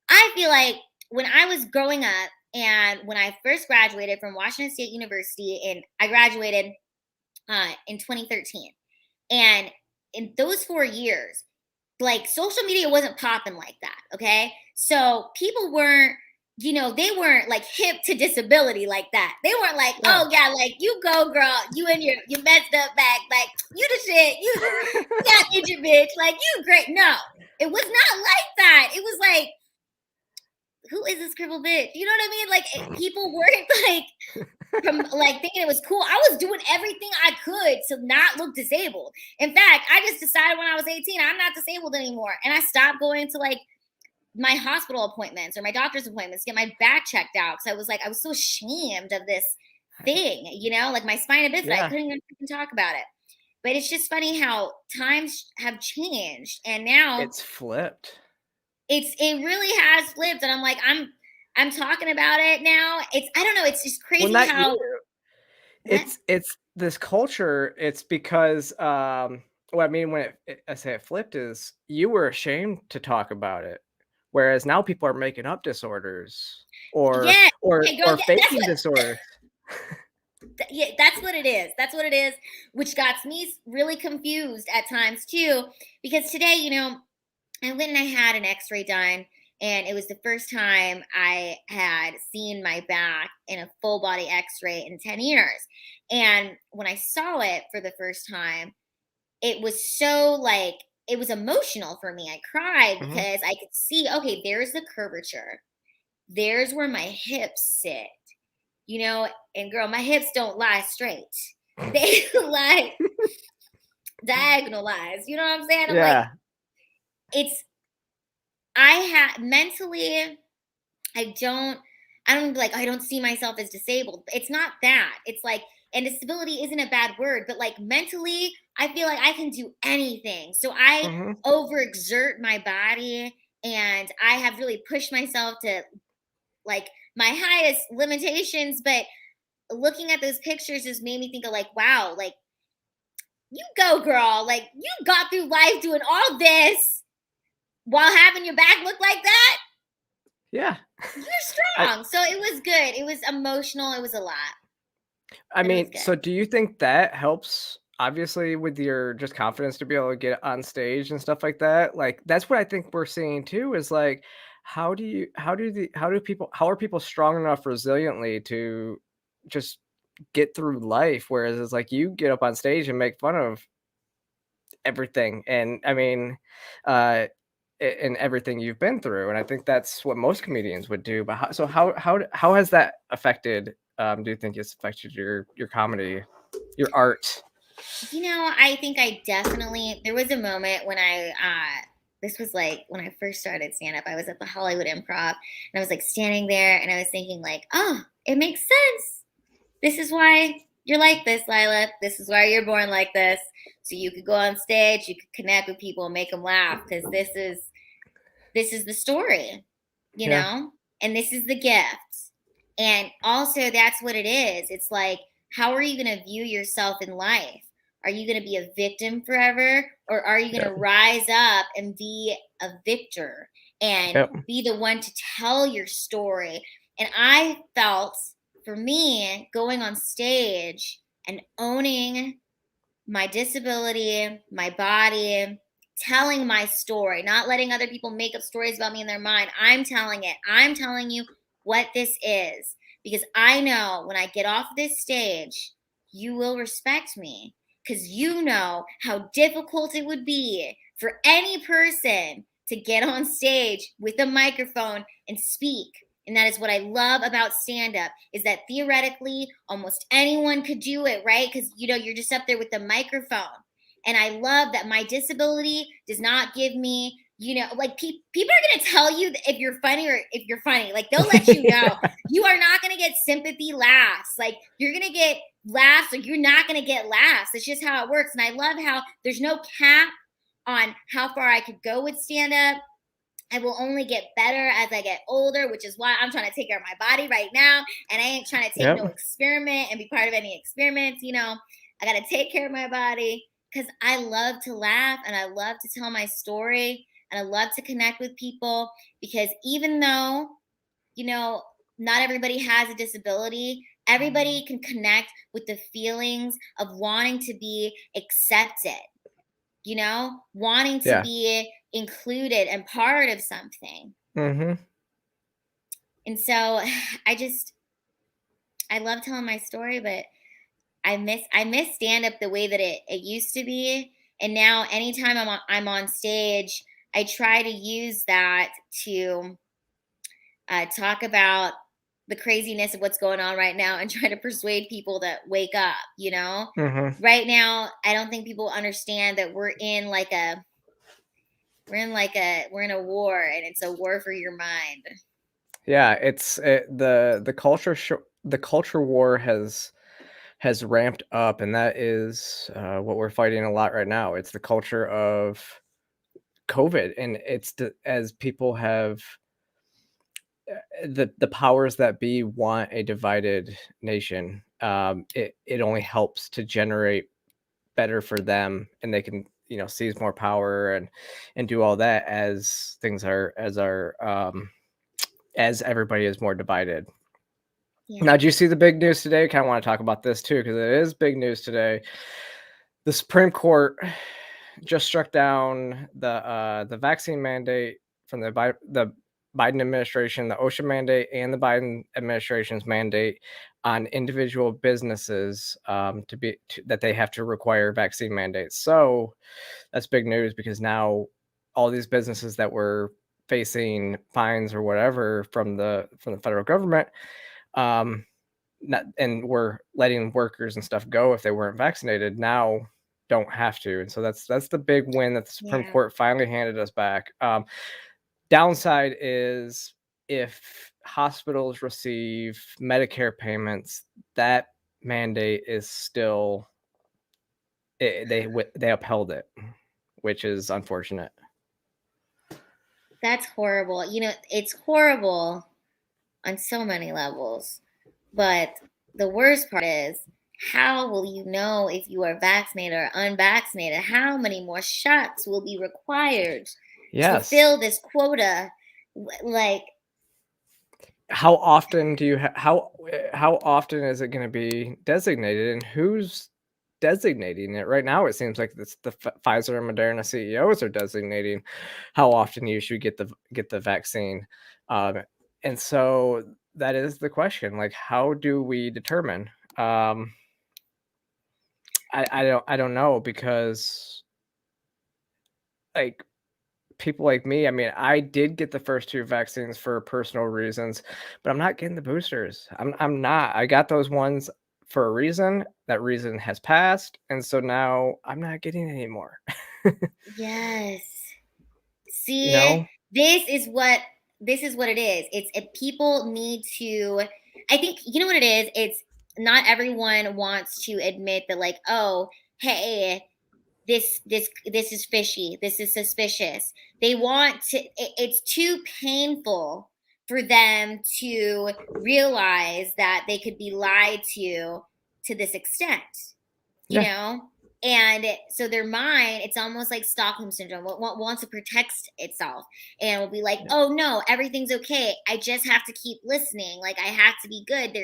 I feel like when I was growing up and when I first graduated from Washington State University, and I graduated in 2013. And in those 4 years, like social media wasn't popping like that. Okay. So people weren't, they weren't like hip to disability like that. They weren't like, oh yeah, like you go girl, you and your messed up back, like you the shit, you got injured bitch, like you great. No, it was not like that. It was like, who is this crippled bitch? You know what I mean? Like people weren't like thinking it was cool. I was doing everything I could to not look disabled. In fact, I just decided when I was 18, I'm not disabled anymore. And I stopped going to like my hospital appointments or my doctor's appointments, get my back checked out. Cause I was so ashamed of this thing, like my Spinabifida, I couldn't even talk about it. But it's just funny how times have changed and now it's flipped. It really has flipped. And I'm like, I'm talking about it now. I don't know. It's just crazy how it's this culture. It's because what I mean when I say it flipped is you were ashamed to talk about it, whereas now people are making up disorders or faking disorders. Yeah, that's what it is. That's what it is, which got me really confused at times too, because today, I went and I had an x-ray done, and it was the first time I had seen my back in a full body x-ray in 10 years. And when I saw it for the first time, it was so it was emotional for me. I cried because I could see, okay, there's the curvature. There's where my hips sit, and girl, my hips don't lie straight. They lie diagonalized. You know what I'm saying? I'm like, mentally, I don't see myself as disabled. It's not that. It's like, and disability isn't a bad word, but like mentally, I feel like I can do anything. So I overexert my body, and I have really pushed myself to like my highest limitations. But looking at those pictures just made me think of like, wow, like you go girl, like you got through life doing all this while having your back look like that. Yeah. You're strong. So it was good. It was emotional. It was a lot. I mean, so do you think that helps obviously with your just confidence to be able to get on stage and stuff like that? Like that's what I think we're seeing too, is like how are people strong enough resiliently to just get through life, whereas it's like you get up on stage and make fun of everything, and I mean and everything you've been through, and I think that's what most comedians would do. But how has that affected do you think it's affected your comedy, your art? I think there was a moment when this was like when I first started stand up. I was at the Hollywood Improv and I was like standing there and I was thinking like, oh, it makes sense. This is why you're like this, Lila. This is why you're born like this. So you could go on stage, you could connect with people and make them laugh because this is the story, and this is the gift. And also that's what it is. It's like, how are you going to view yourself in life? Are you going to be a victim forever, or are you going to rise up and be a victor and be the one to tell your story? And I felt, for me, going on stage and owning my disability, my body, telling my story, not letting other people make up stories about me in their mind. I'm telling it. I'm telling you what this is, because I know when I get off this stage, you will respect me, because you know how difficult it would be for any person to get on stage with a microphone and speak. And that is what I love about stand-up, is that theoretically almost anyone could do it, right? Because, you're just up there with the microphone. And I love that my disability does not give me, like people are going to tell you if you're funny or if you're funny. Like they'll let you know. You are not going to get sympathy laughs. Like you're going to get laughs or you're not going to get laughs. It's just how it works. And I love how there's no cap on how far I could go with stand-up. I will only get better as I get older, which is why I'm trying to take care of my body right now. And I ain't trying to take no experiment and be part of any experiments. I got to take care of my body because I love to laugh and I love to tell my story and I love to connect with people, because even though, not everybody has a disability, everybody can connect with the feelings of wanting to be accepted, wanting to be included and part of something. Mm-hmm. And so I love telling my story, but I miss stand-up the way that it used to be. And now anytime I'm on stage, I try to use that to talk about the craziness of what's going on right now and try to persuade people to wake up, Mm-hmm. Right now, I don't think people understand that we're in a war, and it's a war for your mind. Yeah, the culture war has ramped up, and that is what we're fighting a lot right now. It's the culture of COVID, and as people have the powers that be want a divided nation. It only helps to generate better for them, and they can seize more power and do all that as as everybody is more divided. Now, do you see the big news today? I kind of want to talk about this too, because it is big news today. The Supreme Court just struck down the vaccine mandate from the Biden administration, the OSHA mandate, and the Biden administration's mandate on individual businesses that they have to require vaccine mandates. So that's big news, because now all these businesses that were facing fines or whatever from the federal government, and we're letting workers and stuff go if they weren't vaccinated, now don't have to. And so that's the big win that the Supreme Court finally handed us back. Downside is if hospitals receive Medicare payments, that mandate is still they upheld it, which is unfortunate. That's horrible. It's horrible on so many levels. But the worst part is, how will you know if you are vaccinated or unvaccinated? How many more shots will be required to fill this quota? Like, how often do you how often is it going to be designated, and who's designating it? Right now it seems like the Pfizer and Moderna CEOs are designating how often you should get the vaccine, and so that is the question. Like, how do we determine? I don't know, because like people like me, I mean, I did get the first 2 vaccines for personal reasons, but I'm not getting the boosters. I'm not. I got those ones for a reason. That reason has passed, and so now I'm not getting it anymore. Yes. See, You know? this is what it is. It's people need to. I think you know what it is. It's not everyone wants to admit that, like, oh, hey, this is fishy. This is suspicious. They want to. It's too painful for them to realize that they could be lied to this extent. You know. And so their mind, it's almost like Stockholm syndrome, wants to protect itself and will be like, oh no, everything's okay. I just have to keep listening. Like I have to be good.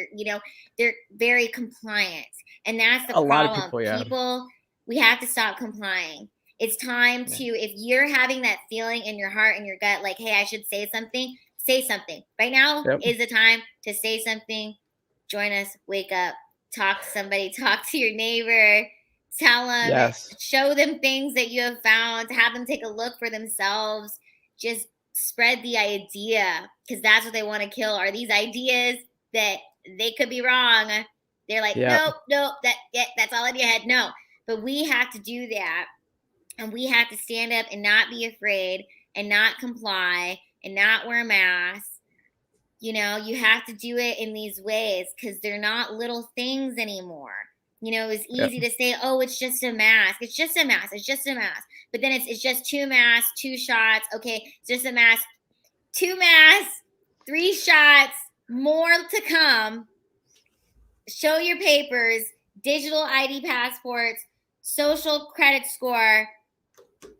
They're very compliant. And that's the problem. Lot of people, we have to stop complying. It's time to, if you're having that feeling in your heart and your gut, like, hey, I should say something, say something. Right now is the time to say something. Join us, wake up, talk to somebody, talk to your neighbor. Tell them, show them things that you have found, have them take a look for themselves. Just spread the idea, because that's what they want to kill, are these ideas that they could be wrong. They're like, nope, that's all in your head. No, but we have to do that. And we have to stand up and not be afraid and not comply and not wear masks. You know, you have to do it in these ways because they're not little things anymore. You know, it's easy to say, oh, it's just a mask. It's just a mask. It's just a mask. But then it's just 2 masks, 2 shots. Okay, it's just a mask. 2 masks, 3 shots, more to come. Show your papers, digital ID passports, social credit score.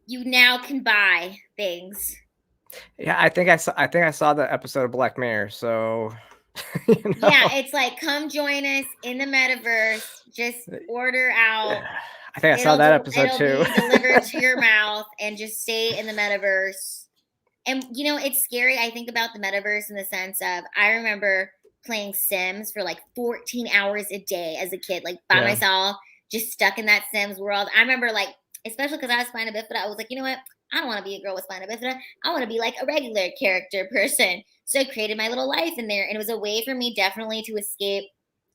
You now can buy things. Yeah, I think I saw the episode of Black Mirror, so you know. Yeah, it's like, come join us in the metaverse. Just order out. I think I saw that episode too. It'll be delivered to your mouth, and just stay in the metaverse. And you know, it's scary. I think about the metaverse in the sense of, I remember playing Sims for like 14 hours a day as a kid, like by myself, just stuck in that Sims world. I remember, like, especially because I was Spinabifida, I was like, you know what? I don't want to be a girl with Spinabifida. I want to be like a regular character person. So I created my little life in there. And it was a way for me definitely to escape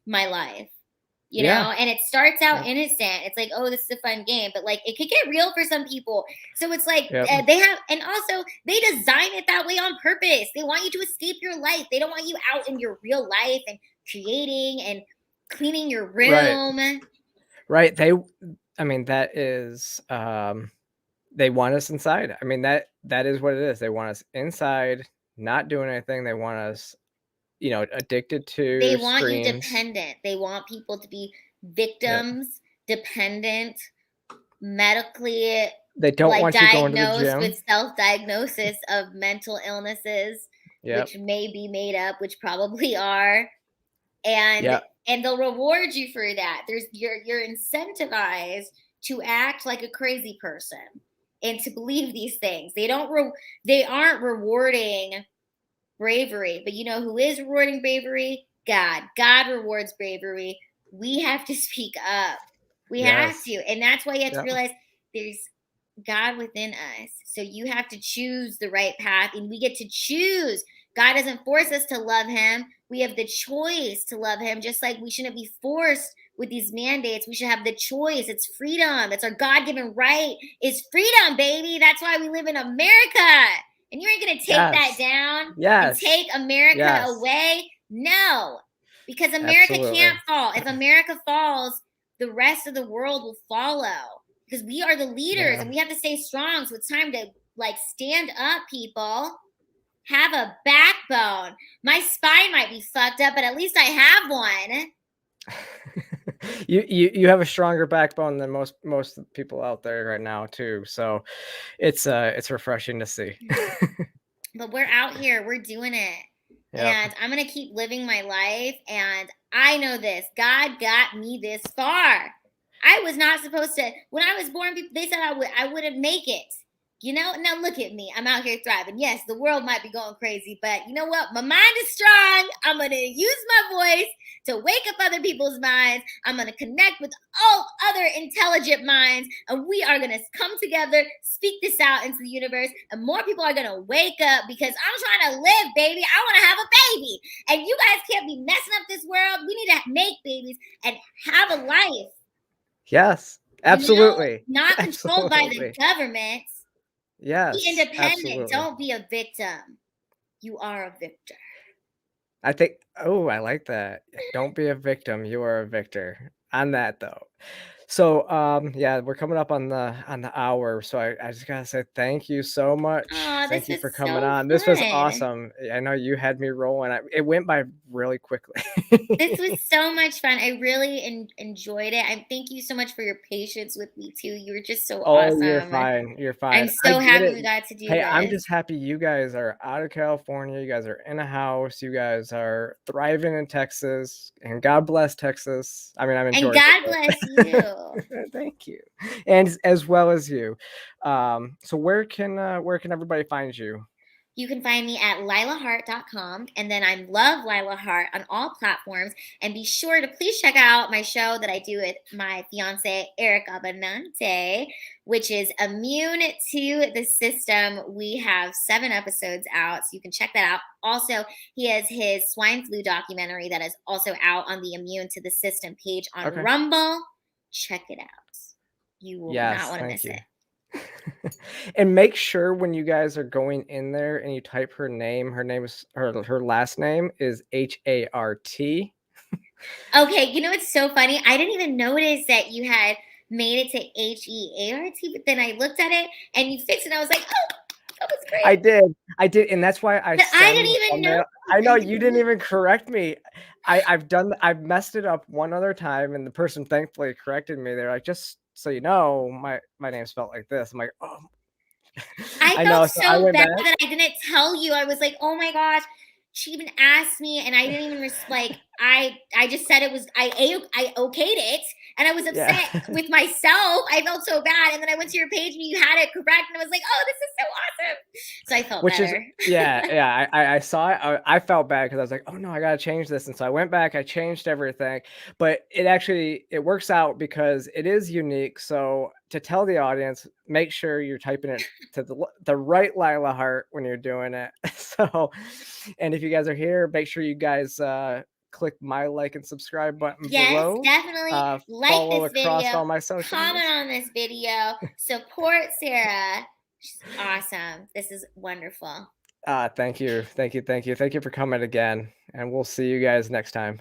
my life, you know? And it starts out innocent. It's like, oh, this is a fun game. But like, it could get real for some people. So it's like, they have, and also they design it that way on purpose. They want you to escape your life. They don't want you out in your real life and creating and cleaning your room. Right. I mean, that is, they want us inside. I mean, that is what it is. They want us inside, not doing anything. They want us, you know, addicted to They want screens. you dependent. They want people to be victims, dependent, medically. They don't want you going to the gym. With self-diagnosis of mental illnesses, which may be made up, which probably are. And they'll reward you for that. You're incentivized to act like a crazy person and to believe these things. They aren't rewarding bravery, but you know who is rewarding bravery? God. God rewards bravery. We have to speak up. We have to. And that's why you have to realize there's God within us. So you have to choose the right path, and we get to choose. God doesn't force us to love him. We have the choice to love him, just like we shouldn't be forced with these mandates. We should have the choice. It's freedom. It's our God-given right. It's freedom, baby. That's why we live in America. And you ain't going to take that down and take America away? No, because America can't fall. If America falls, the rest of the world will follow, because we are the leaders and we have to stay strong. So it's time to like stand up, people. Have a backbone. My spine might be fucked up, but at least I have one. You have a stronger backbone than most people out there right now too. So it's refreshing to see. But we're out here, we're doing it. And I'm gonna keep living my life. And I know this. God got me this far. I was not supposed to. When I was born, they said I wouldn't make it. You know, now look at me. I'm out here thriving. Yes, the world might be going crazy, but you know what? My mind is strong. I'm going to use my voice to wake up other people's minds. I'm going to connect with all other intelligent minds, and we are going to come together, speak this out into the universe, and more people are going to wake up because I'm trying to live, baby. I want to have a baby, and you guys can't be messing up this world. We need to make babies and have a life. Yes, absolutely. You know, not controlled by the government. Yes. Be independent. Absolutely. Don't be a victim. You are a victor. I think, oh, I like that. Don't be a victim. You are a victor. On that though. So yeah, we're coming up on the hour. So I just gotta say thank you so much. Oh, Thank you for coming so on. This was fun. awesome. I know you had me rolling. It went by really quickly. This was so much fun. I really enjoyed it. And thank you so much for your patience with me too. You were just so awesome. You're fine. You're fine. I'm so happy we got to do this. I'm just happy you guys are out of California. You guys are in a house. You guys are thriving in Texas. And God bless Texas. I mean, I'm in Georgia. And God bless you. Thank you. And as well as you. So where can everybody find you? You can find me at lilahart.com, and then I'm Love Lila Hart on all platforms. And be sure to please check out my show that I do with my fiance, Eric Abinante, which is Immune to the System. We have 7 episodes out, so you can check that out. Also, he has his swine flu documentary that is also out on the Immune to the System page on Rumble. Check it out. You will not want to miss it. And make sure when you guys are going in there and you type her name, her last name is Hart. Okay, you know it's so funny? I didn't even notice that you had made it to Heart, but then I looked at it and you fixed it and I was like, oh, that was great. I did, and that's why I didn't even know. I know you didn't even correct me. I've messed it up one other time, and the person thankfully corrected me. They're like, just so you know, my name's spelled like this. I'm like, oh. I felt so bad that I didn't tell you. I was like, oh my gosh. She even asked me, and I didn't even I just said it was I okayed it, and I was upset with myself. I felt so bad, and then I went to your page and you had it correct, and I was like, oh, this is so awesome. So I felt better. I saw it. I felt bad because I was like, oh no, I gotta change this, and so I went back, I changed everything, but it works out because it is unique. So to tell the audience, make sure you're typing it to the right Lila Hart when you're doing it. So, and if you guys are here, make sure you guys click my like and subscribe button below. Yes, definitely like this video, all my social comment on this video, support Sara. She's awesome. This is wonderful. Thank you for coming again, and we'll see you guys next time.